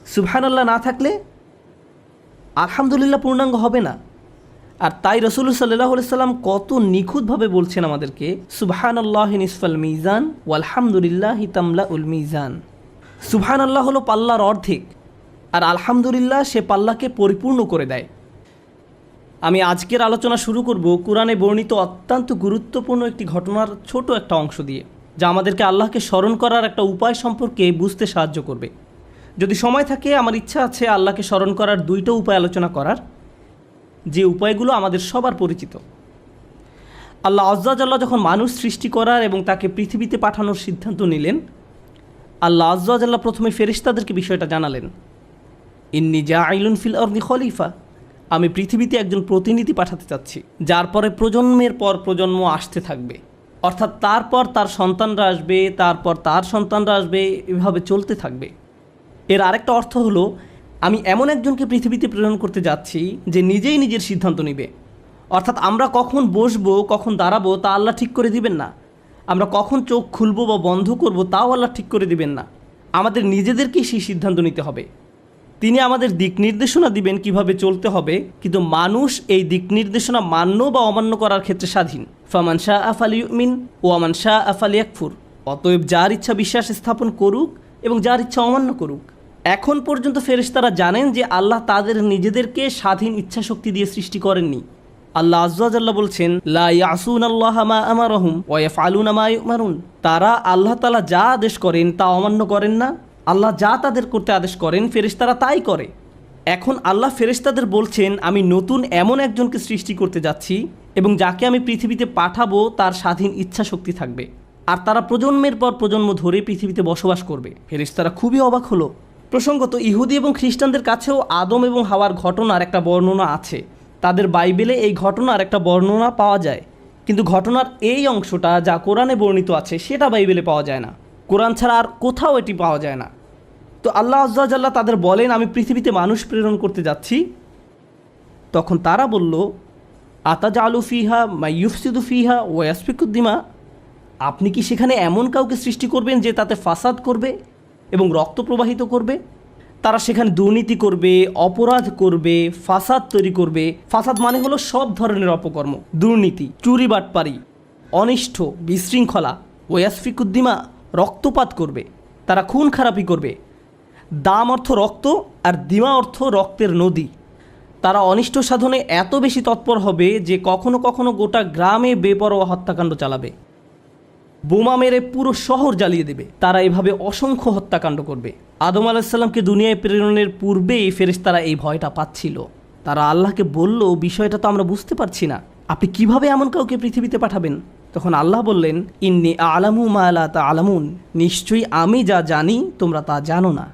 সুবহানাল্লাহ না থাকলে আলহামদুলিল্লাহ পূর্ণাঙ্গ হবে না। আর তাই রাসূলুল্লাহ সাল্লাল্লাহু আলাইহি সাল্লাম কত নিখুঁতভাবে বলছেন আমাদেরকে, সুবহানাল্লাহি নিসফাল মিজান ওয়ালহামদুলিল্লাহি তামলাউল মিজান। সুবহানাল্লাহ হলো পাল্লার অর্ধেক, আর আলহামদুলিল্লাহ সে পাল্লাকে পরিপূর্ণ করে দেয়। আমি আজকের আলোচনা শুরু করব কোরআনে বর্ণিত অত্যন্ত গুরুত্বপূর্ণ একটি ঘটনার ছোট একটা অংশ দিয়ে, যা আমাদেরকে আল্লাহকে স্মরণ করার একটা উপায় সম্পর্কে বুঝতে সাহায্য করবে। যদি সময় থাকে আমার ইচ্ছা আছে আল্লাহকে স্মরণ করার দুইটা উপায় আলোচনা করার, যে উপায়গুলো আমাদের সবার পরিচিত। আল্লাহ আয্যা ওয়া জাল্লা যখন মানুষ সৃষ্টি করার এবং তাকে পৃথিবীতে পাঠানোর সিদ্ধান্ত নিলেন, আল্লাহ আয্যা ওয়া জাল্লা প্রথমে ফেরেশতাদেরকে বিষয়টা জানালেন, ইন্নী জাঈলুন ফিল আরদি খলিফা, আমি পৃথিবীতে একজন প্রতিনিধি পাঠাতে চাচ্ছি, যার পরে প্রজন্মের পর প্রজন্ম আসতে থাকবে। অর্থাৎ তারপর তার সন্তানরা আসবে, তারপর তার সন্তানরা আসবে, এভাবে চলতে থাকবে। এর আরেকটা অর্থ হলো, আমি এমন একজনকে পৃথিবীতে প্রেরণ করতে যাচ্ছি যে নিজেই নিজের সিদ্ধান্ত নেবে। অর্থাৎ আমরা কখন বসবো, কখন দাঁড়াবো তা আল্লাহ ঠিক করে দিবেন না। আমরা কখন চোখ খুলবো বা বন্ধ করব তাও আল্লাহ ঠিক করে দিবেন না। আমাদের নিজেদেরকেই সেই সিদ্ধান্ত নিতে হবে। তিনি আমাদের দিক নির্দেশনা দিবেন কিভাবে চলতে হবে, কিন্তু মানুষ এই দিক নির্দেশনা মান্য বা অমান্য করার ক্ষেত্রে স্বাধীন। ফামান শাআ ফালিউমিন ওয়া মান শাআ ফালিয়াকফুর। অতএব যার ইচ্ছা বিশ্বাস স্থাপন করুক এবং যার ইচ্ছা অমান্য করুক। এখন পর্যন্ত ফেরেশতারা জানেন যে আল্লাহ তাদের নিজেদেরকে স্বাধীন ইচ্ছাশক্তি দিয়ে সৃষ্টি করেননি। আল্লাহ আয্যা ওয়া জাল্লা বলছেন, লা ইয়াসুনাল্লাহা মা আমারহুম ওয়া ইয়াফআলুনা মা ইউমারুন। তারা আল্লাহ তাআলা যা আদেশ করেন তা অমান্য করেন না। আল্লাহ যা তাদের করতে আদেশ করেন ফেরেশতারা তাই করে। এখন আল্লাহ ফেরেশতাদের বলছেন, আমি নতুন এমন একজনকে সৃষ্টি করতে যাচ্ছি এবং যাকে আমি পৃথিবীতে পাঠাবো তার স্বাধীন ইচ্ছা শক্তি থাকবে, আর তারা প্রজন্মের পর প্রজন্ম ধরে পৃথিবীতে বসবাস করবে। ফেরেশতারা খুবই অবাক হলো। প্রসঙ্গত, ইহুদি এবং খ্রিস্টানদের কাছেও আদম এবং হাওয়ার ঘটনার একটা বর্ণনা আছে। তাদের বাইবেলে এই ঘটনার একটা বর্ণনা পাওয়া যায়, কিন্তু ঘটনার এই অংশটা যা কোরআনে বর্ণিত আছে সেটা বাইবেলে পাওয়া যায় না। কোরআন ছাড়া আর কোথাও এটি পাওয়া যায় না। তো আল্লাহ আয্যা ওয়া জাল্লা তাদের বলেন, আমি পৃথিবীতে মানুষ প্রেরণ করতে যাচ্ছি। তখন তারা বলল, আতাজালু ফিহা মাই ইউফসিদু ফিহা ওয়া ইয়াসফিকুদ দিমা। আপনি কি সেখানে এমন কাউকে সৃষ্টি করবেন যে তাতে ফাসাদ করবে এবং রক্ত প্রবাহিত করবে? তারা সেখানে দুর্নীতি করবে, অপরাধ করবে, ফাসাদ তৈরি করবে। ফাসাদ মানে হলো সব ধরনের অপকর্ম, দুর্নীতি, চুরি বাটপারি, অনিষ্ঠ, বিশৃঙ্খলা। ওয়া ইয়াসফিকুদ দিমা, রক্তপাত করবে, তারা খুন খারাপি করবে। দাম অর্থ রক্ত আর দিমা অর্থ রক্তের নদী। তারা অনিষ্ট সাধনে এত বেশি তৎপর হবে যে কখনো কখনো গোটা গ্রামে বেপরোয়া হত্যাকাণ্ড চালাবে, বোমা মেরে পুরো শহর জ্বালিয়ে দেবে। তারা এভাবে অসংখ্য হত্যাকাণ্ড করবে। আদম আলাইহিস সালামকে দুনিয়ায় প্রেরণের পূর্বেই ফেরেশতারা এই ভয়টা পাচ্ছিল। তারা আল্লাহকে বলল, বিষয়টা তো আমরা বুঝতে পারছি না, আপনি কিভাবে এমন কাউকে পৃথিবীতে পাঠাবেন? তখন আল্লাহ বললেন, ইন্নী আ'লামু মা লা তা'লামুন, নিশ্চয়ই আমি যা জানি তোমরা তা জানো না।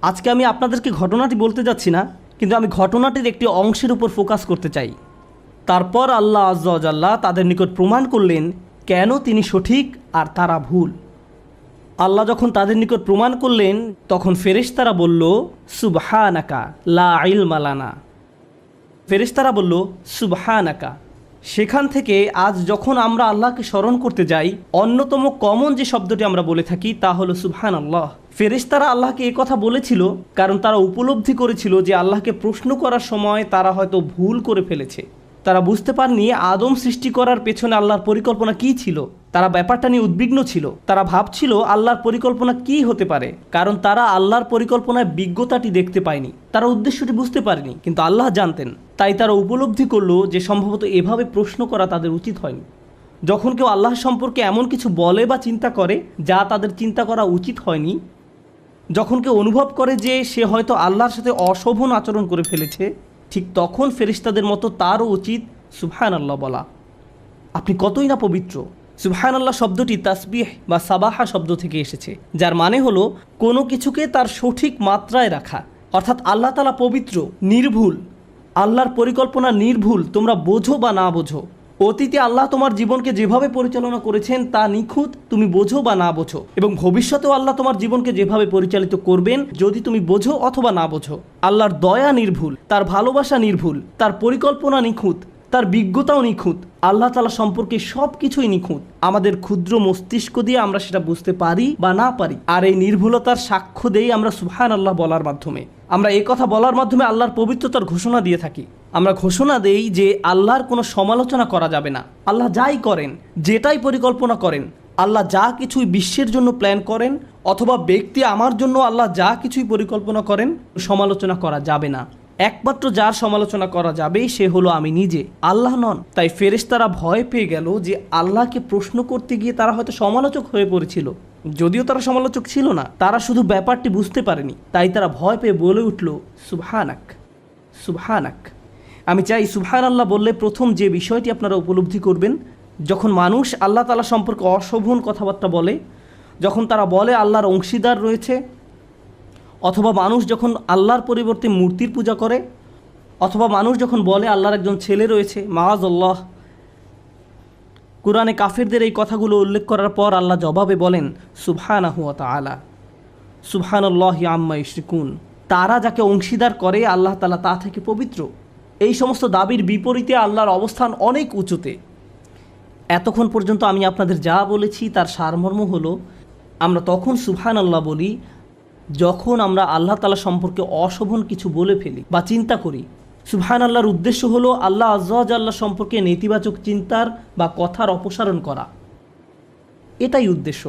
আজকে আমি আপনাদেরকে ঘটনাটি বলতে যাচ্ছি না, কিন্তু আমি ঘটনাটির একটি অংশের উপর ফোকাস করতে চাই। তারপর আল্লাহ আয্যা ওয়া জাল্লা তাদের নিকট প্রমাণ করলেন কেন তিনি সঠিক আর তারা ভুল। আল্লাহ যখন তাদের নিকট প্রমাণ করলেন, তখন ফেরেশতারা বলল, সুবহানাকা লা ইলমা লানা। ফেরেশতারা বলল, সুবহানাকা। সেখান থেকে আজ যখন আমরা আল্লাহকে স্মরণ করতে যাই, অন্যতম কমন যে শব্দটি আমরা বলে থাকি তা হলো সুবহানাল্লাহ। ফেরেশতারা আল্লাহকে এই কথা বলেছিল কারণ তারা উপলব্ধি করেছিল যে আল্লাহকে প্রশ্ন করার সময় তারা হয়তো ভুল করে ফেলেছে। তারা বুঝতে পারেনি আদম সৃষ্টি করার পেছনে আল্লাহর পরিকল্পনা কী ছিল। তারা ব্যাপারটা নিয়ে উদ্বিগ্ন ছিল। তারা ভাবছিল আল্লাহর পরিকল্পনা কী হতে পারে, কারণ তারা আল্লাহর পরিকল্পনায় বিজ্ঞতাটি দেখতে পায়নি। তারা উদ্দেশ্যটি বুঝতে পারেনি, কিন্তু আল্লাহ জানতেন। তাই তারা উপলব্ধি করলো যে সম্ভবত এভাবে প্রশ্ন করা তাদের উচিত হয়নি। যখন কেউ আল্লাহ সম্পর্কে এমন কিছু বলে বা চিন্তা করে যা তাদের চিন্তা করা উচিত হয়নি, যখন কেউ অনুভব করে যে সে হয়তো আল্লাহর সাথে অশোভন আচরণ করে ফেলেছে, ঠিক তখন ফেরেশতাদের মতো তারও উচিত সুবহানাল্লাহ বলা। আপনি কতই না পবিত্র। সুবহানাল্লাহ শব্দটি তাসবিহ বা সাবাহা শব্দ থেকে এসেছে, যার মানে হলো কোনো কিছুকে তার সঠিক মাত্রায় রাখা। অর্থাৎ আল্লাহ তাআলা পবিত্র, নির্ভুল। আল্লাহর পরিকল্পনা নির্ভুল, তোমরা বোঝো বা না বোঝো। অতীতে আল্লাহ তোমার জীবনকে যেভাবে পরিচালনা করেছেন তা নিখুঁত, তুমি বোঝো বা না বোঝো, এবং ভবিষ্যতেও আল্লাহ তোমার জীবনকে যেভাবে পরিচালিত করবেন যদি তুমি বোঝো অথবা না বোঝো। আল্লাহর দয়া নির্ভুল, তার ভালোবাসা নির্ভুল, তার পরিকল্পনা নিখুঁত। তার বিজ্ঞতাও নিখুঁত, আল্লাহ তাআলা সম্পর্কে সব কিছুই নিখুঁত। আমাদের ক্ষুদ্র মস্তিষ্ক দিয়ে আমরা সেটা বুঝতে পারি বা না পারি। আর এই নির্ভুলতার সাক্ষ্য দেই আমরা সুবহানাল্লাহ বলার মাধ্যমে। আমরা এই কথা বলার মাধ্যমে আল্লাহর পবিত্রতার ঘোষণা দিয়ে থাকি। আমরা ঘোষণা দেই যে আল্লাহর কোনো সমালোচনা করা যাবে না। আল্লাহ যাই করেন, যেটাই পরিকল্পনা করেন, আল্লাহ যা কিছুই বিশ্বের জন্য প্ল্যান করেন, অথবা ব্যক্তি আমার জন্য আল্লাহ যা কিছুই পরিকল্পনা করেন, সমালোচনা করা যাবে না। একমাত্র যার সমালোচনা করা যাবে সে হলো আমি নিজে, আল্লাহ নন। তাই ফেরেশতারা ভয় পেয়ে গেল যে আল্লাহকে প্রশ্ন করতে গিয়ে তারা হয়তো সমালোচক হয়ে পড়েছিল। যদিও তারা সমালোচক ছিল না, তারা শুধু ব্যাপারটি বুঝতে পারেনি। তাই তারা ভয় পেয়ে বলে উঠল, সুবহানাক, সুবহানাক। আমি চাই সুবহানাল্লাহ বললে প্রথম যে বিষয়টি আপনারা উপলব্ধি করবেন, যখন মানুষ আল্লাহ তাআলা সম্পর্কে অশোভন কথাবার্তা বলে, যখন তারা বলে আল্লাহর অংশীদার রয়েছে, অথবা মানুষ যখন আল্লাহর পরিবর্তে মূর্তির পূজা করে, অথবা মানুষ যখন বলে আল্লাহর একজন ছেলে রয়েছে, মাআযাল্লাহ। কুরআনে কাফিরদের এই কথাগুলো উল্লেখ করার পর আল্লাহ জবাবে বলেন, সুবহানাহু ওয়া তাআলা, সুবহানাল্লাহি আম্মা ইউশরিকুন। তারা যাকে অংশীদার করে আল্লাহ তাআলা তা থেকে পবিত্র। এই সমস্ত দাবির বিপরীতে আল্লাহর অবস্থান অনেক উঁচুতে। এতক্ষণ পর্যন্ত আমি আপনাদের যা বলেছি তার সারমর্ম হলো, আমরা তখন সুবহানাল্লাহ বলি যখন আমরা আল্লাহ তাআলা সম্পর্কে অশোভন কিছু বলে ফেলি বা চিন্তা করি। সুবহানাল্লাহর উদ্দেশ্য হলো আল্লাহ আযজা ওয়া জাল্লা সম্পর্কে নেতিবাচক চিন্তার বা কথার অপসারণ করা, এটাই উদ্দেশ্য।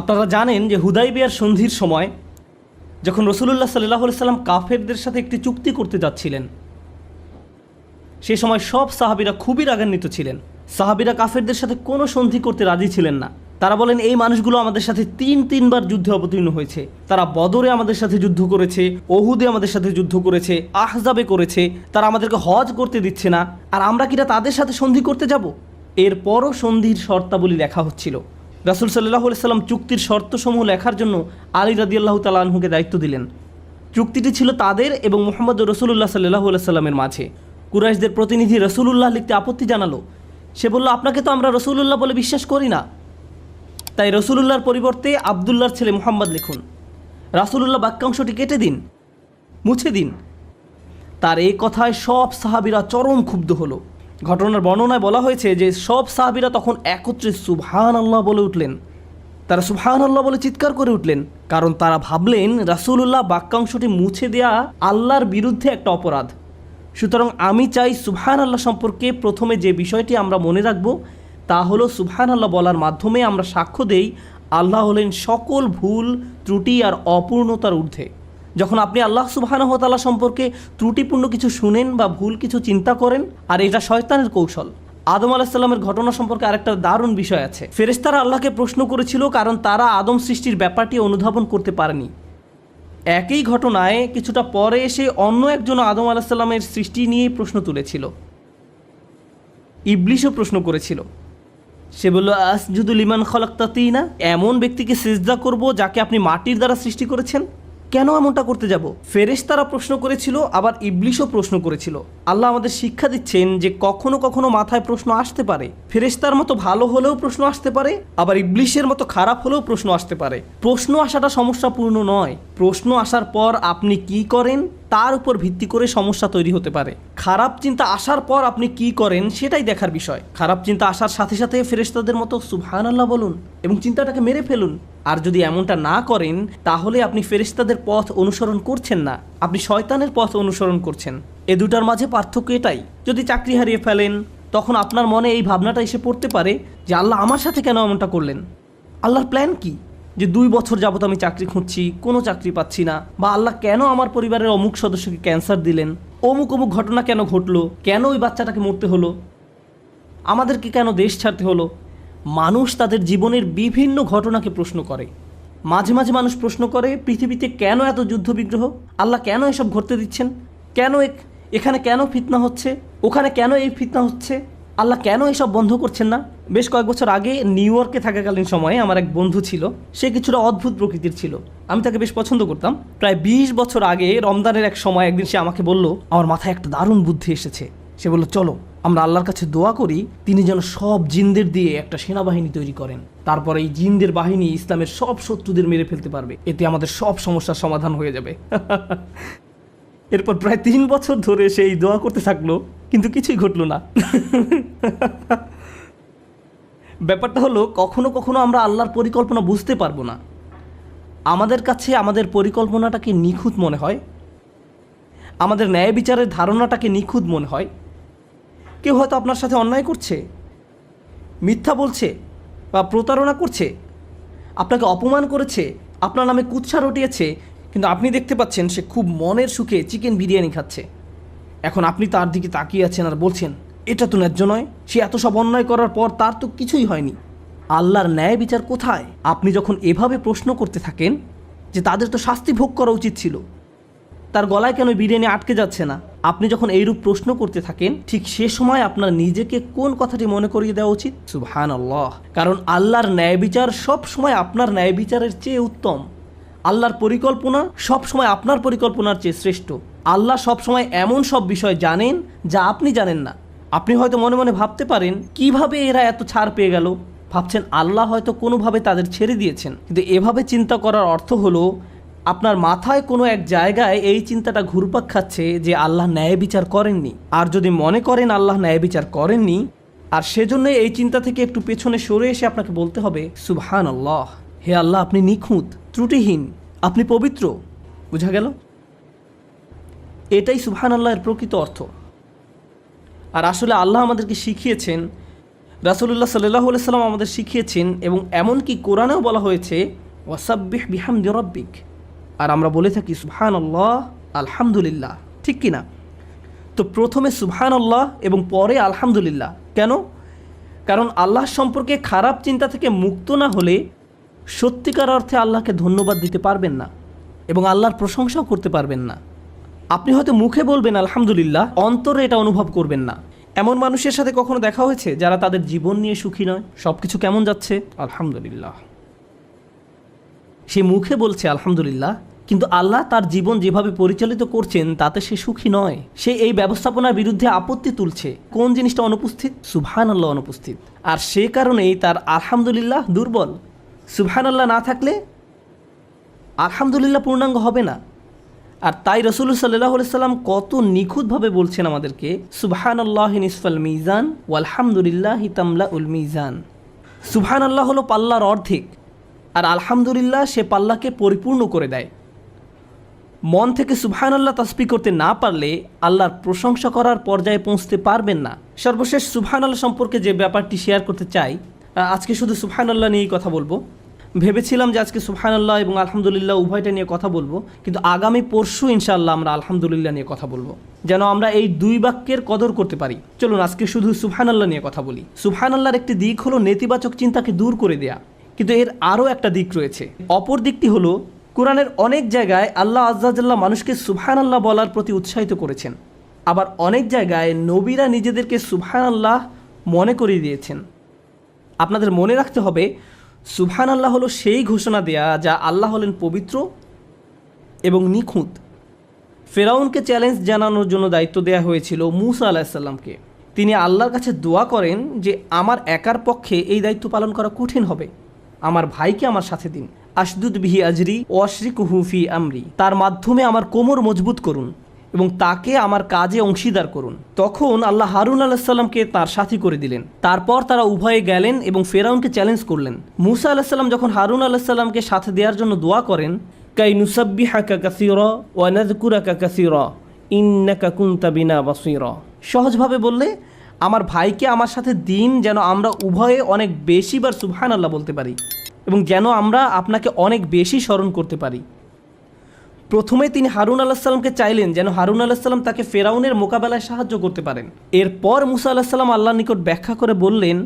আপনারা জানেন যে হুদাইবিয়ার সন্ধির সময় যখন রাসূলুল্লাহ সাল্লাল্লাহু আলাইহি সাল্লাম কাফেরদের সাথে একটি চুক্তি করতে যাচ্ছিলেন, সে সময় সব সাহাবীরা খুবই রাগান্বিত ছিলেন। সাহাবীরা কাফেরদের সাথে কোনো সন্ধি করতে রাজি ছিলেন না। তারা বলেন, এই মানুষগুলো আমাদের সাথে তিনবার যুদ্ধে অবতীর্ণ হয়েছে। তারা বদরে আমাদের সাথে যুদ্ধ করেছে, ওহুদে আমাদের সাথে যুদ্ধ করেছে, আহজাবে করেছে। তারা আমাদেরকে হজ করতে দিচ্ছে না, আর আমরা কিনা তাদের সাথে সন্ধি করতে যাব? এরপরও সন্ধির শর্তাবলী লেখা হচ্ছিল। রাসূল সাল্লাল্লাহু আলাইহি সাল্লাম চুক্তির শর্তসমূহ লেখার জন্য আলী রাদিয়াল্লাহু তাআলা আনহুকে দায়িত্ব দিলেন। চুক্তিটি ছিল তাদের এবং মুহাম্মদ রাসূলুল্লাহ সাল্লাল্লাহু আলাইহি সাল্লামের মাঝে। কুরাইশদের প্রতিনিধি রাসূলুল্লাহ লিখতে আপত্তি জানালো। সে বলল, আপনাকে তো আমরা রাসূলুল্লাহ বলে বিশ্বাস করি না, তাই রাসূলুল্লাহর পরিবর্তে আবদুল্লাহর ছেলে মুহাম্মদ লিখুন। রাসূলুল্লাহ বাক্যাংশটি কেটে দিন, মুছে দিন। তার এই কথায় সব সাহাবীরা চরম ক্ষুব্ধ হলো। ঘটনার বর্ণনায় বলা হয়েছে যে সব সাহাবীরা তখন একত্রে সুবহানাল্লাহ বলে উঠলেন। তারা সুবহানাল্লাহ বলে চিৎকার করে উঠলেন, কারণ তারা ভাবলেন রাসূলুল্লাহ বাক্যাংশটি মুছে দেয়া আল্লাহর বিরুদ্ধে একটা অপরাধ। সুতরাং আমি চাই সুবহানাল্লাহ সম্পর্কে প্রথমে যে বিষয়টি আমরা মনে রাখব তা হলো, সুবহানাল্লাহ বলার মাধ্যমে আমরা সাক্ষ্য দেই আল্লাহ হলেন সকল ভুল, ত্রুটি আর অপূর্ণতার ঊর্ধ্বে। যখন আপনি আল্লাহ সুবহানাহু ওয়া তাআলা সম্পর্কে ত্রুটিপূর্ণ কিছু শুনেন বা ভুল কিছু চিন্তা করেন, আর এটা শয়তানের কৌশল। আদম আলাইহিস সালামের ঘটনা সম্পর্কে আরেকটা দারুণ বিষয় আছে। ফেরেশতারা আল্লাহকে প্রশ্ন করেছিল কারণ তারা আদম সৃষ্টির ব্যাপারটি অনুধাবন করতে পারেনি। একই ঘটনায় কিছুটা পরে এসে অন্য একজন আদম আলাইহিস সালামের সৃষ্টি নিয়ে প্রশ্ন তুলেছিল। ইবলিশও প্রশ্ন করেছিল। সে বলল, আসজুদু লিমান খলাকতা তিনা, এমন ব্যক্তিকে সিজদা করব যাকে আপনি মাটির দ্বারা সৃষ্টি করেছেন? কেন এমনটা করতে যাব? ফেরেশতারা প্রশ্ন করেছিল, আবার ইবলিশও প্রশ্ন করেছিল। আল্লাহ আমাদের শিক্ষা দিচ্ছেন যে কখনো কখনো মাথায় প্রশ্ন আসতে পারে। ফেরেশতার মতো ভালো হলেও প্রশ্ন আসতে পারে, আবার ইবলিশের মতো খারাপ হলেও প্রশ্ন আসতে পারে। প্রশ্ন আসাটা সমস্যাপূর্ণ নয়। প্রশ্ন আসার পর আপনি কি করেন তার উপর ভিত্তি করে সমস্যা তৈরি হতে পারে। খারাপ চিন্তা আসার পর আপনি কি করেন সেটাই দেখার বিষয়। খারাপ চিন্তা আসার সাথে সাথে ফেরেশতাদের মতো সুবহানাল্লাহ বলুন এবং চিন্তাটাকে মেরে ফেলুন। আর যদি এমনটা না করেন তাহলে আপনি ফেরেশতাদের পথ অনুসরণ করছেন না, আপনি শয়তানের পথ অনুসরণ করছেন। এ দুটার মাঝে পার্থক্য এটাই। যদি চাকরি হারিয়ে ফেলেন তখন আপনার মনে এই ভাবনাটা এসে পড়তে পারে যে আল্লাহ আমার সাথে কেন এমনটা করলেন? আল্লাহর প্ল্যান কি? যে 2 বছর যাবত আমি চাকরি খুঁজছি, কোনো চাকরি পাচ্ছি না, বা আল্লাহ কেন আমার পরিবারের অমুক সদস্যকে ক্যান্সার দিলেন, অমুক ঘটনা কেন ঘটলো, কেন ওই বাচ্চাটাকে মরতে হলো, আমাদেরকে কেন দেশ ছাড়তে হলো। মানুষ তাদের জীবনের বিভিন্ন ঘটনাকে প্রশ্ন করে। মাঝে মাঝে মানুষ প্রশ্ন করে, পৃথিবীতে কেন এত যুদ্ধ বিগ্রহ? আল্লাহ কেন এসব ঘটতে দিচ্ছেন? কেন এখানে কেন ফিতনা হচ্ছে, ওখানে কেন এই ফিতনা হচ্ছে? আল্লাহ কেন এসব বন্ধ করছেন না? বেশ কয়েক বছর আগে নিউ ইয়র্কে থাকাকালীন সময়ে আমার এক বন্ধু ছিল। সে কিছুটা অদ্ভুত প্রকৃতির ছিল। আমি তাকে বেশ পছন্দ করতাম। প্রায় 20 বছর আগে রমজানের এক সময় একদিন সে আমাকে বলল, আমার মাথায় একটা দারুণ বুদ্ধি এসেছে। সে বলল, চলো আমরা আল্লাহর কাছে দোয়া করি তিনি যেন সব জিনদের দিয়ে একটা সেনাবাহিনী তৈরি করেন। তারপরে এই জিনদের বাহিনী ইসলামের সব শত্রুদের মেরে ফেলতে পারবে। এতে আমাদের সব সমস্যার সমাধান হয়ে যাবে। এরপর প্রায় 3 বছর ধরে সে এই দোয়া করতে থাকলো, কিন্তু কিছুই ঘটলো না। ব্যাপারটা হলো কখনো কখনো আমরা আল্লাহর পরিকল্পনা বুঝতে পারবো না। আমাদের কাছে আমাদের পরিকল্পনাটাকে নিখুঁত মনে হয়, আমাদের ন্যায় বিচারের ধারণাটাকে নিখুঁত মনে হয়। কেউ হয়তো আপনার সাথে অন্যায় করছে, মিথ্যা বলছে বা প্রতারণা করছে, আপনাকে অপমান করেছে, আপনার নামে কুৎসা রটিয়েছে, কিন্তু আপনি দেখতে পাচ্ছেন সে খুব মনের সুখে চিকেন বিরিয়ানি খাচ্ছে। এখন আপনি তার দিকে তাকিয়ে আছেন আর বলছেন, এটা তো ন্যায্য নয়, সে এত সব অন্যায় করার পর তার তো কিছুই হয়নি, আল্লাহর ন্যায় বিচার কোথায়? আপনি যখন এভাবে প্রশ্ন করতে থাকেন যে তাদের তো শাস্তি ভোগ করা উচিত ছিল, তার গলায় কেন বিরিয়ানি আটকে যাচ্ছে না, আপনি যখন এইরূপ প্রশ্ন করতে থাকেন, ঠিক সে সময় আপনার নিজেকে কোন কথাটি মনে করিয়ে দেওয়া উচিত? সুবহানাল্লাহ। কারণ আল্লাহর ন্যায় বিচার সব সময় আপনার ন্যায় বিচারের চেয়ে উত্তম। আল্লাহর পরিকল্পনা সব সময় আপনার পরিকল্পনার চেয়ে শ্রেষ্ঠ। আল্লাহ সব সময় এমন সব বিষয় জানেন যা আপনি জানেন না। আপনি হয়তো মনে মনে ভাবতে পারেন, কিভাবে এরা এত ছাড় পেয়ে গেল? ভাবছেন আল্লাহ হয়তো কোনোভাবে তাদের ছেড়ে দিয়েছেন, কিন্তু এভাবে চিন্তা করার অর্থ হলো আপনার মাথায় কোনো এক জায়গায় এই চিন্তাটা ঘুরপাক খাচ্ছে যে আল্লাহ ন্যায় বিচার করেননি। আর যদি মনে করেন আল্লাহ ন্যায় বিচার করেননি, আর সেজন্য এই চিন্তা থেকে একটু পেছনে সরে এসে আপনাকে বলতে হবে, সুবহানাল্লাহ, হে আল্লাহ, আপনি নিখুঁত, ত্রুটিহীন, আপনি পবিত্র। বুঝা গেল? এটাই সুবহানাল্লাহের প্রকৃত অর্থ। আর আসলে আল্লাহ আমাদেরকে শিখিয়েছেন, রাসূলুল্লাহ সাল্লাল্লাহু আলাইহি সাল্লাম আমাদের শিখিয়েছেন, এবং এমনকি কোরআনেও বলা হয়েছে, ওয়াসাব্বিহ বিহামদি রাব্বিক। আর আমরা বলে থাকি সুবহানাল্লাহ, আলহামদুলিল্লাহ, ঠিক কি না? তো প্রথমে সুবহানাল্লাহ এবং পরে আলহামদুলিল্লাহ। কেন? কারণ আল্লাহ সম্পর্কে খারাপ চিন্তা থেকে মুক্ত না হলে সত্যিকার অর্থে আল্লাহকে ধন্যবাদ দিতে পারবেন না এবং আল্লাহর প্রশংসাও করতে পারবেন না। আপনি হয়তো মুখে বলবেন আলহামদুলিল্লাহ, অন্তরে এটা অনুভব করবেন না। এমন মানুষের সাথে কখনো দেখা হয়েছে যারা তাদের জীবন নিয়ে সুখী নয়? সব কিছু কেমন যাচ্ছে? আলহামদুলিল্লাহ। সে মুখে বলছে আলহামদুলিল্লাহ, কিন্তু আল্লাহ তার জীবন যেভাবে পরিচালিত করছেন তাতে সে সুখী নয়। সে এই ব্যবস্থাপনার বিরুদ্ধে আপত্তি তুলছে। কোন জিনিসটা অনুপস্থিত? সুবহানাল্লাহ অনুপস্থিত। আর সে কারণেই তার আলহামদুলিল্লাহ দুর্বল। সুবহানাল্লাহ না থাকলে আলহামদুলিল্লাহ পূর্ণাঙ্গ হবে না। আর তাই রাসূলুল্লাহ সাল্লাল্লাহু আলাইহি সাল্লাম কত নিখুঁতভাবে বলছেন আমাদেরকে, সুবহানাল্লাহি নিসফাল মিজান ওয়ালহামদুলিল্লাহি তামলাউল মিজান। সুবহানাল্লাহ হলো পাল্লার অর্ধেক, আর আলহামদুলিল্লাহ সে পাল্লাকে পরিপূর্ণ করে দেয়। মন থেকে সুবহানাল্লাহ তাসবিহ করতে না পারলে আল্লাহর প্রশংসা করার পর্যায়ে পৌঁছতে পারবেন না। সর্বশেষ সুবহানাল্লাহ সম্পর্কে যে ব্যাপারটি শেয়ার করতে চাই, আজকে শুধু সুবহানাল্লাহ নিয়েই কথা বলবো। ভেবেছিলাম যে আজকে সুবহানাল্লাহ এবং আলহামদুলিল্লাহ উভয়টা নিয়ে কথা বলবো, কিন্তু আগামী পরশু ইনশাআল্লাহ আমরা আলহামদুলিল্লাহ নিয়ে কথা বলবো, যেন আমরা এই দুই বাক্যের কদর করতে পারি। চলুন আজকে শুধু সুবহানাল্লাহ নিয়ে কথা বলি। সুবহানাল্লাহর একটি দিক হলো নেতিবাচক চিন্তাকে দূর করে দেয়া, কিন্তু এর আরও একটা দিক রয়েছে। অপর দিকটি হলো, কোরআনের অনেক জায়গায় আল্লাহ আজ্জা জাল্লাহ মানুষকে সুবহানাল্লাহ বলার প্রতি উৎসাহিত করেছেন, আবার অনেক জায়গায় নবীরা নিজেদেরকে সুবহানাল্লাহ মনে করিয়ে দিয়েছেন। আপনাদের মনে রাখতে হবে, সুবহানাল্লাহ হলো সেই ঘোষণা দেয়া যা আল্লাহ হলেন পবিত্র এবং নিখুঁত। ফেরাউনকে চ্যালেঞ্জ জানানোর জন্য দায়িত্ব দেওয়া হয়েছিল মূসা আলাইহিস সালামকে। তিনি আল্লাহর কাছে দোয়া করেন যে আমার একার পক্ষে এই দায়িত্ব পালন করা কঠিন হবে, আমার ভাইকে আমার সাথে দিন। আশদুদ বিহি আজরি ওয়াশরিকুহু ফি আমরি, তার মাধ্যমে আমার কোমর মজবুত করুন এবং তাকে আমার কাজে অংশীদার করুন। তখন আল্লাহ হারুন আলাইহিস সালামকে তার সাথী করে দিলেন। তারপর তারা উভয়ে গেলেন এবং ফেরাউনকে চ্যালেঞ্জ করলেন। মূসা আলাইহিস সালাম যখন হারুন আলাইহিস সালামকে সাথে দেওয়ার জন্য দোয়া করেন, কাই নুসাব্বিহাকা কাসীরা ওয়া নাযকুরাকা কাসীরা ইন্নাকা কুনতা বিনা বাসীরা, সহজভাবে বললে, আমার ভাইকে আমার সাথে দিন যেন আমরা উভয়ে অনেক বেশিবার সুবহানাল্লাহ বলতে পারি এবং যেন আমরা আপনাকে অনেক বেশি স্মরণ করতে পারি। প্রথমে তিনি হারুন আলাইহিস সালামকে চাইলেন যেন হারুন আলাইহিস সালাম তাকে ফেরাউনের মোকাবেলায় সাহায্য করতে পারেন। এরপর মূসা আলাইহিস সালাম আল্লাহর নিকট ব্যাখ্যা করে বললেন,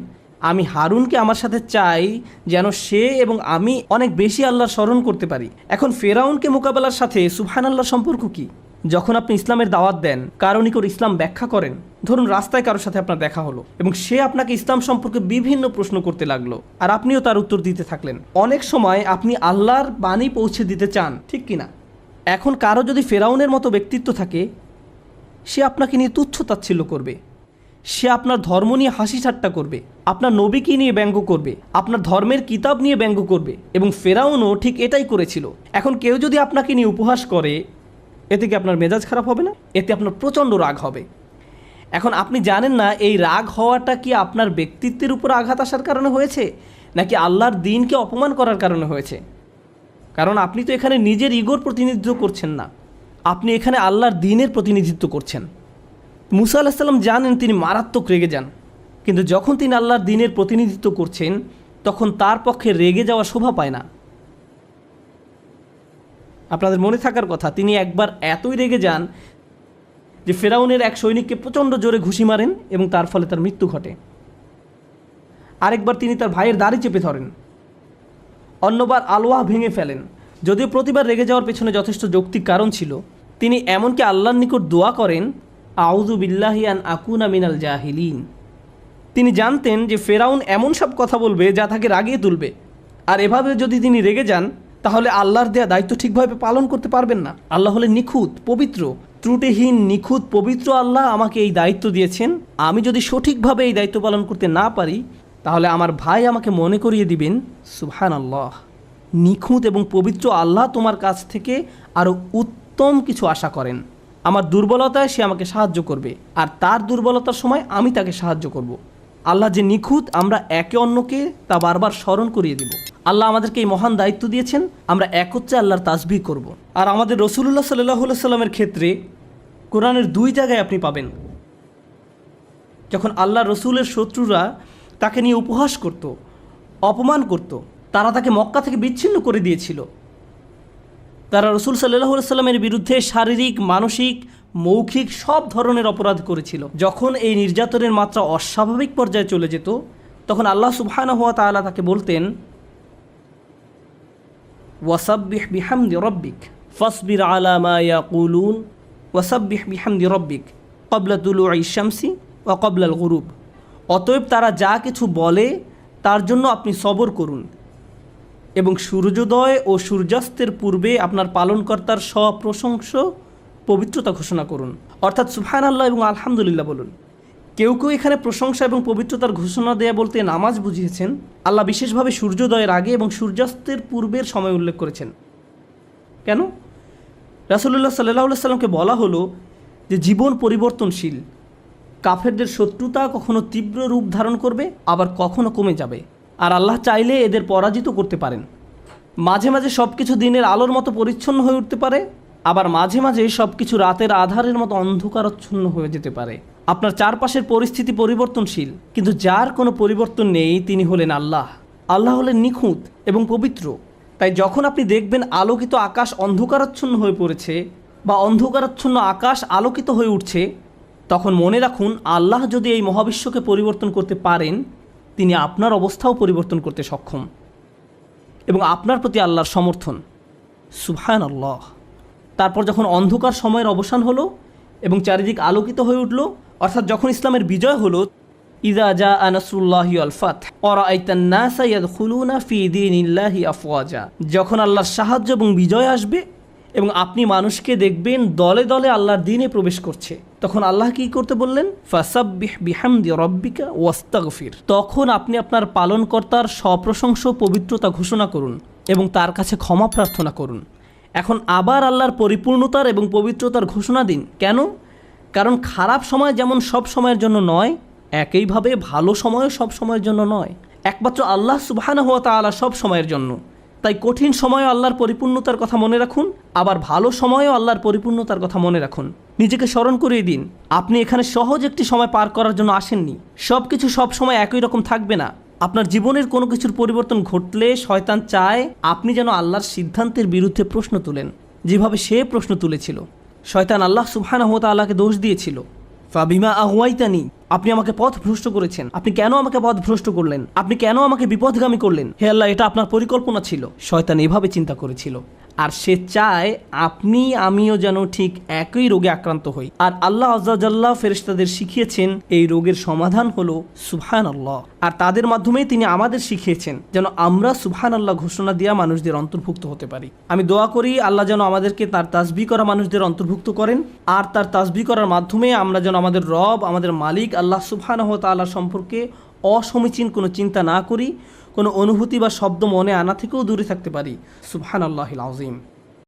আমি হারুনকে আমার সাথে চাই যেন সে এবং আমি অনেক বেশি আল্লাহর স্মরণ করতে পারি। এখন ফেরাউনকে মোকাবেলার সাথে সুবহানাল্লাহর সম্পর্ক কি? যখন আপনি ইসলামের দাওয়াত দেন, কারো নিকট ইসলাম ব্যাখ্যা করেন, ধরুন রাস্তায় কারোর সাথে আপনার দেখা হলো এবং সে আপনাকে ইসলাম সম্পর্কে বিভিন্ন প্রশ্ন করতে লাগলো, আর আপনিও তার উত্তর দিতে থাকলেন। অনেক সময় আপনি আল্লাহর বাণী পৌঁছে দিতে চান, ঠিক কিনা? এখন কারো যদি ফেরাউনের মতো ব্যক্তিত্ব থাকে, সে আপনাকে নিয়ে তুচ্ছ তাচ্ছিল্য করবে, সে আপনার ধর্ম নিয়ে হাসি ঠাট্টা করবে, আপনার নবীকে নিয়ে ব্যঙ্গ করবে, আপনার ধর্মের কিতাব নিয়ে ব্যঙ্গ করবে, এবং ফেরাউনও ঠিক এটাই করেছিল। এখন কেউ যদি আপনাকে নিয়ে উপহাস করে, এতে কি আপনার মেজাজ খারাপ হবে না? এতে আপনার প্রচণ্ড রাগ হবে। এখন আপনি জানেন না এই রাগ হওয়াটা কি আপনার ব্যক্তিত্বের উপর আঘাত আসার কারণে হয়েছে নাকি আল্লাহর দ্বীনকে অপমান করার কারণে হয়েছে। কারণ আপনি তো এখানে নিজের ইগোর প্রতিনিধিত্ব করছেন না, আপনি এখানে আল্লাহর দ্বীনের প্রতিনিধিত্ব করছেন। মুসা আলাইহিস সালাম জানেন তিনি মারাত্মক রেগে যান, কিন্তু যখন তিনি আল্লাহর দ্বীনের প্রতিনিধিত্ব করছেন তখন তার পক্ষে রেগে যাওয়া শোভা পায় না। আপনাদের মনে থাকার কথা, তিনি একবার এতই রেগে যান যে ফেরাউনের এক সৈনিককে প্রচণ্ড জোরে ঘুষি মারেন এবং তার ফলে তার মৃত্যু ঘটে। আরেকবার তিনি তার ভাইয়ের দাড়ি চেপে ধরেন, অন্যবার আলওয়াহ ভেঙে ফেলেন। যদিও প্রতিবার রেগে যাওয়ার পেছনে যথেষ্ট যৌক্তিক কারণ ছিল। তিনি এমনকি আল্লাহর নিকট দোয়া করেন, আউযু বিল্লাহি আন আকুনা মিনাল জাহিলিন। তিনি জানতেন যে ফেরাউন এমন সব কথা বলবে যা তাকে রাগিয়ে তুলবে, আর এভাবে যদি তিনি রেগে যান তাহলে আল্লাহর দেয়া দায়িত্ব ঠিকভাবে পালন করতে পারবেন না। আল্লাহ হলেন নিখুঁত, পবিত্র, ত্রুটিহীন, নিখুঁত, পবিত্র। আল্লাহ আমাকে এই দায়িত্ব দিয়েছেন, আমি যদি সঠিকভাবে এই দায়িত্ব পালন করতে না পারি তাহলে আমার ভাই আমাকে মনে করিয়ে দিবেন সুবহানাল্লাহ, নিখুঁত এবং পবিত্র আল্লাহ তোমার কাছ থেকে আরও উত্তম কিছু আশা করেন। আমার দুর্বলতায় সে আমাকে সাহায্য করবে, আর তার দুর্বলতার সময় আমি তাকে সাহায্য করব। আল্লাহ যে নিখুঁত আমরা একে অন্যকে তা বারবার স্মরণ করিয়ে দিব। আল্লাহ আমাদেরকে এই মহান দায়িত্ব দিয়েছেন, আমরা একত্রে আল্লাহর তাসবিহ করব। আর আমাদের রাসূলুল্লাহ সাল্লাল্লাহু আলাইহি সাল্লামের ক্ষেত্রে কোরআনের 2 জায়গায় আপনি পাবেন যখন আল্লাহ রসুলের শত্রুরা তাকে নিয়ে উপহাস করত, অপমান করত, তারা তাকে মক্কা থেকে বিচ্ছিন্ন করে দিয়েছিল। তারা রসুল সাল্লাল্লাহু আলাইহি সাল্লামের বিরুদ্ধে শারীরিক, মানসিক, মৌখিক সব ধরনের অপরাধ করেছিল। যখন এই নির্যাতনের মাত্রা অস্বাভাবিক পর্যায়ে চলে যেত তখন আল্লাহ সুবহানাহু ওয়া তাআলা তাকে বলতেন, ওয়াসাব্বিহ বিহামদি রব্বিক ফাসবির আলা মা ইয়াকুলুন ওয়াসাব্বিহ বিহামদি রব্বিক ক্বাবলা তুলুইশ শামসি ওয়া ক্বাবলাল গুরুব। অতএব তারা যা কিছু বলে তার জন্য আপনি সবর করুন এবং সূর্যোদয় ও সূর্যাস্তের পূর্বে আপনার পালনকর্তার সপ্রশংস পবিত্রতা ঘোষণা করুন, অর্থাৎ সুবহানাল্লাহ এবং আলহামদুলিল্লাহ বলুন। কেউ কেউ এখানে প্রশংসা এবং পবিত্রতার ঘোষণা দেয়া বলতে নামাজ বুঝিয়েছেন। আল্লাহ বিশেষভাবে সূর্যোদয়ের আগে এবং সূর্যাস্তের পূর্বের সময় উল্লেখ করেছেন। কেন? রাসূলুল্লাহ সাল্লাল্লাহু আলাইহি সাল্লামকে বলা হলো যে জীবন পরিবর্তনশীল, কাফেরদের শত্রুতা কখনো তীব্র রূপ ধারণ করবে, আবার কখনো কমে যাবে, আর আল্লাহ চাইলে এদের পরাজিত করতে পারেন। মাঝে মাঝে সব কিছু দিনের আলোর মতো পরিচ্ছন্ন হয়ে উঠতে পারে, আবার মাঝে মাঝে সব কিছু রাতের আধারের মতো অন্ধকারাচ্ছন্ন হয়ে যেতে পারে। আপনার চারপাশের পরিস্থিতি পরিবর্তনশীল, কিন্তু যার কোনো পরিবর্তন নেই তিনি হলেন আল্লাহ। আল্লাহ হলেন নিখুঁত এবং পবিত্র। তাই যখন আপনি দেখবেন আলোকিত আকাশ অন্ধকারাচ্ছন্ন হয়ে পড়েছে বা অন্ধকারাচ্ছন্ন আকাশ আলোকিত হয়ে উঠছে, তখন মনে রাখুন আল্লাহ যদি এই মহাবিশ্বকে পরিবর্তন করতে পারেন, তিনি আপনার অবস্থাও পরিবর্তন করতে সক্ষম, এবং আপনার প্রতি আল্লাহর সমর্থন। সুবহানাল্লাহ। তারপর যখন অন্ধকার সময়ের অবসান হলো এবং চারিদিক আলোকিত হয়ে উঠল, অর্থাৎ যখন ইসলামের বিজয় হলো, ইযা জাআ নাসরুল্লাহি ওয়াল ফাতহ ওয়া রাআইতান নাসা ইয়াদখুলুনা ফি দীনিল্লাহি আফওয়াজা। যখন আল্লাহর সাহায্য এবং বিজয় আসবে এবং আপনি মানুষকে দেখবেন দলে দলে আল্লাহর দ্বীনে প্রবেশ করছে, তখন আল্লাহ কি করতে বললেন? ফাসাব্বিহ বিহামদি রব্বিকা ওয়াস্তাগফির। তখন আপনি আপনার পালনকর্তার সপ্রশংস পবিত্রতা ঘোষণা করুন এবং তার কাছে ক্ষমা প্রার্থনা করুন। এখন আবার আল্লাহর পরিপূর্ণতার এবং পবিত্রতার ঘোষণা দিন। কেন? কারণ খারাপ সময় যেমন সব সময়ের জন্য নয়, একইভাবে ভালো সময়ও সব সময়ের জন্য নয়। একমাত্র আল্লাহ সুবহানাহু ওয়া তাআলা সব সময়ের জন্য। তাই কঠিন সময়েও আল্লাহর পরিপূর্ণতার কথা মনে রাখুন, আবার ভালো সময়েও আল্লাহর পরিপূর্ণতার কথা মনে রাখুন। নিজেকে স্মরণ করিয়ে দিন আপনি এখানে সহজ একটি সময় পার করার জন্য আসেননি। সব কিছু সব সময় একই রকম থাকবে না। আপনার জীবনের কোনো কিছুর পরিবর্তন ঘটলে শয়তান চায় আপনি যেন আল্লাহর সিদ্ধান্তের বিরুদ্ধে প্রশ্ন তুলেন, যেভাবে সে প্রশ্ন তুলেছিল। শয়তান আল্লাহ সুবহানাহু ওয়া তাআলাকে দোষ দিয়েছিল, ফাবিমা আগুয়াইতানি, আপনি আমাকে পথ ভ্রষ্ট করেছেন, আপনি কেন আমাকে পথ ভ্রষ্ট করলেন, আপনি কেন আমাকে বিপথগামী করলেন, হে আল্লাহ এটা আপনার পরিকল্পনা ছিল। শয়তান এভাবে চিন্তা করেছিল, আর সে চায় আপনি আমিও যেন ঠিক একই রোগে আক্রান্ত হই। আর আল্লাহ আযজা ওয়া জাল্লা ফেরেশতাদের শিখিয়েছেন এই রোগের সমাধান হলো সুবহানাল্লাহ, আর তাদের মাধ্যমেই তিনি আমাদের শিখিয়েছেন যেন আমরা সুবহানাল্লাহ ঘোষণা দিয়া মানুষদের অন্তর্ভুক্ত হতে পারি। আমি দোয়া করি আল্লাহ যেন আমাদেরকে তার তাসবিহ করা মানুষদের অন্তর্ভুক্ত করেন, আর তার তাসবিহ করার মাধ্যমে আমরা যেন আমাদের রব, আমাদের মালিক আল্লাহ সুবহানাহু ওয়া তাআলা সম্পর্কে অসমীচীন কোনো চিন্তা না করি, কোনো অনুভূতি বা শব্দ মনে আনা থেকেও দূরে থাকতে পারি। সুবহানাল্লাহিল আযীম।